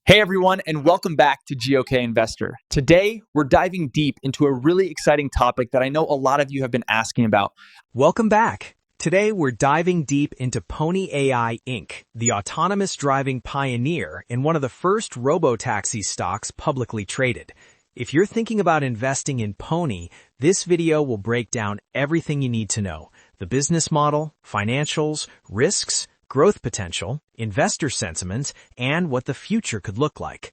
Hey everyone, and welcome back to GOK Investor. Today, we're diving deep into a really exciting topic that I know a lot of you have been asking about. Welcome back. Today, we're diving deep into Pony AI Inc., the autonomous driving pioneer and one of the first robotaxi stocks publicly traded. If you're thinking about investing in Pony, this video will break down everything you need to know: the business model, financials, risks, growth potential, investor sentiment, and what the future could look like.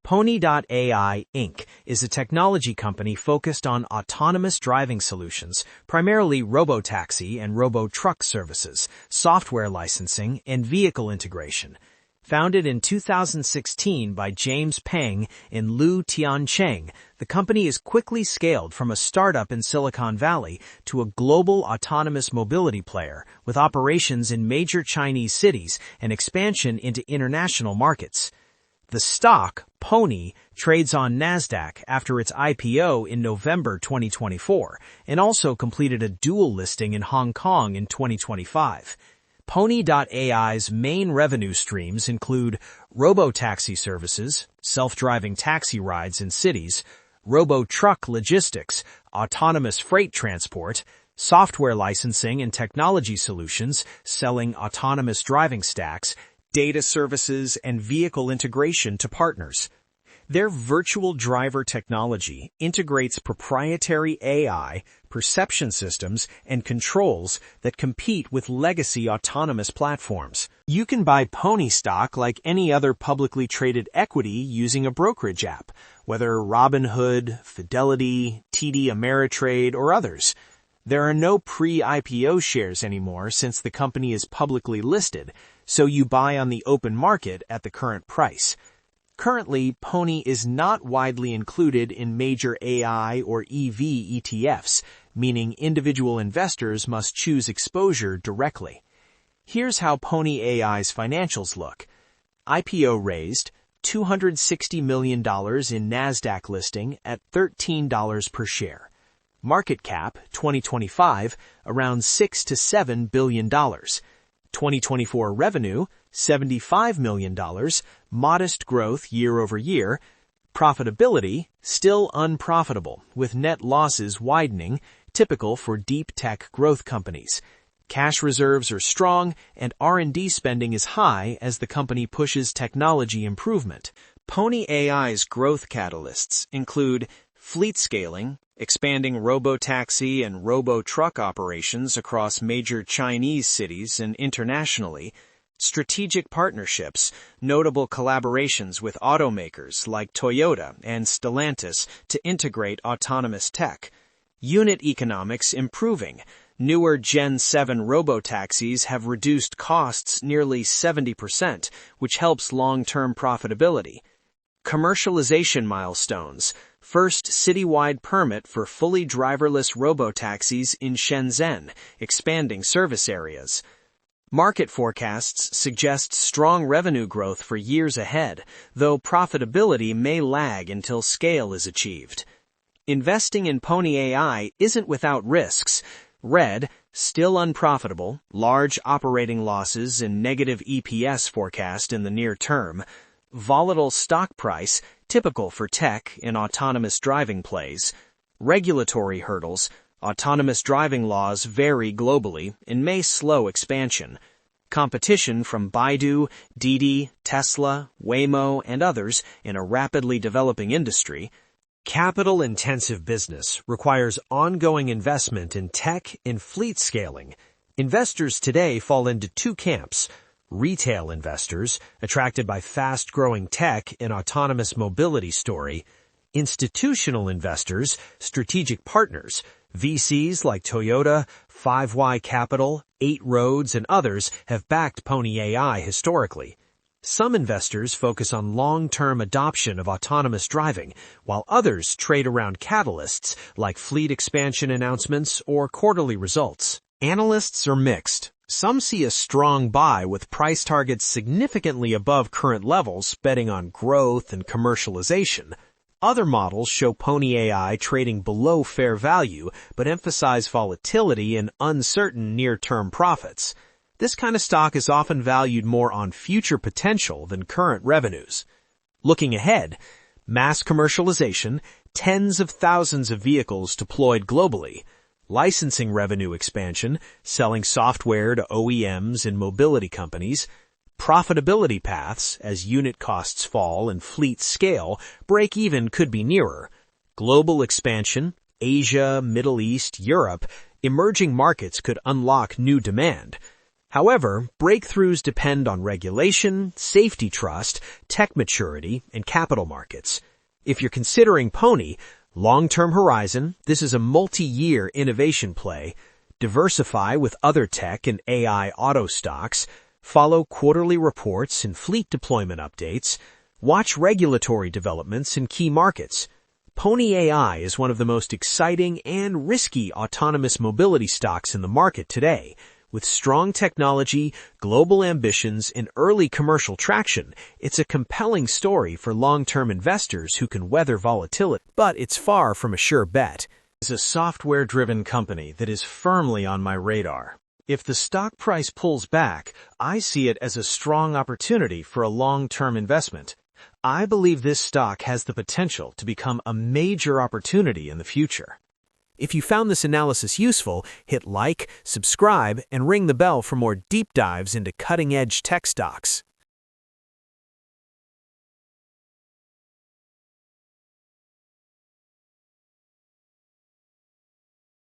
Pony.ai Inc. is a technology company focused on autonomous driving solutions, primarily robotaxi and robo-truck services, software licensing, and vehicle integration. Founded in 2016 by James Peng and Lu Tiancheng, the company is quickly scaled from a startup in Silicon Valley to a global autonomous mobility player with operations in major Chinese cities and expansion into international markets. The stock, Pony, trades on NASDAQ after its IPO in November 2024 and also completed a dual listing in Hong Kong in 2025. Pony.ai's main revenue streams include robotaxi services, self-driving taxi rides in cities, robo-truck logistics, autonomous freight transport, software licensing and technology solutions, selling autonomous driving stacks, data services, and vehicle integration to partners. Their virtual driver technology integrates proprietary AI, perception systems, and controls that compete with legacy autonomous platforms. You can buy Pony stock like any other publicly traded equity using a brokerage app, whether Robinhood, Fidelity, TD Ameritrade, or others. There are no pre-IPO shares anymore since the company is publicly listed, so you buy on the open market at the current price. Currently, Pony is not widely included in major AI or EV ETFs, meaning individual investors must choose exposure directly. Here's how Pony AI's financials look. IPO raised $260 million in NASDAQ listing at $13 per share. Market cap 2025 around $6 to $7 billion. 2024 revenue, $75 million, modest growth year over year. Profitability, still unprofitable, with net losses widening, typical for deep tech growth companies. Cash reserves are strong, and R&D spending is high as the company pushes technology improvement. Pony AI's growth catalysts include fleet scaling, expanding robotaxi and robo-truck operations across major Chinese cities and internationally, strategic partnerships, notable collaborations with automakers like Toyota and Stellantis to integrate autonomous tech, unit economics improving. Newer Gen 7 robotaxis have reduced costs nearly 70%, which helps long-term profitability. Commercialization milestones. First citywide permit for fully driverless robotaxis in Shenzhen, expanding service areas. Market forecasts suggest strong revenue growth for years ahead, though profitability may lag until scale is achieved. Investing in Pony AI isn't without risks. Red, still unprofitable, large operating losses and negative EPS forecast in the near term. Volatile stock price, typical for tech and autonomous driving plays. Regulatory hurdles. Autonomous driving laws vary globally and may slow expansion. Competition from Baidu, Didi, Tesla, Waymo, and others in a rapidly developing industry. Capital-intensive business requires ongoing investment in tech and fleet scaling. Investors today fall into two camps: retail investors, attracted by fast-growing tech and autonomous mobility story; institutional investors, strategic partners, VCs like Toyota, 5Y Capital, 8 Roads, and others have backed Pony AI historically. Some investors focus on long-term adoption of autonomous driving, while others trade around catalysts like fleet expansion announcements or quarterly results. Analysts are mixed. Some see a strong buy with price targets significantly above current levels, betting on growth and commercialization. Other models show Pony AI trading below fair value, but emphasize volatility and uncertain near-term profits. This kind of stock is often valued more on future potential than current revenues. Looking ahead, mass commercialization, tens of thousands of vehicles deployed globally, licensing revenue expansion, selling software to OEMs and mobility companies, profitability paths as unit costs fall and fleets scale, break-even could be nearer, global expansion, Asia, Middle East, Europe, emerging markets could unlock new demand. However, breakthroughs depend on regulation, safety trust, tech maturity, and capital markets. If you're considering Pony, long-term horizon, this is a multi-year innovation play. Diversify with other tech and AI auto stocks, follow quarterly reports and fleet deployment updates, watch regulatory developments in key markets. Pony AI is one of the most exciting and risky autonomous mobility stocks in the market today. With strong technology, global ambitions, and early commercial traction, it's a compelling story for long-term investors who can weather volatility. But it's far from a sure bet. It's a software-driven company that is firmly on my radar. If the stock price pulls back, I see it as a strong opportunity for a long-term investment. I believe this stock has the potential to become a major opportunity in the future. If you found this analysis useful, hit like, subscribe, and ring the bell for more deep dives into cutting-edge tech stocks.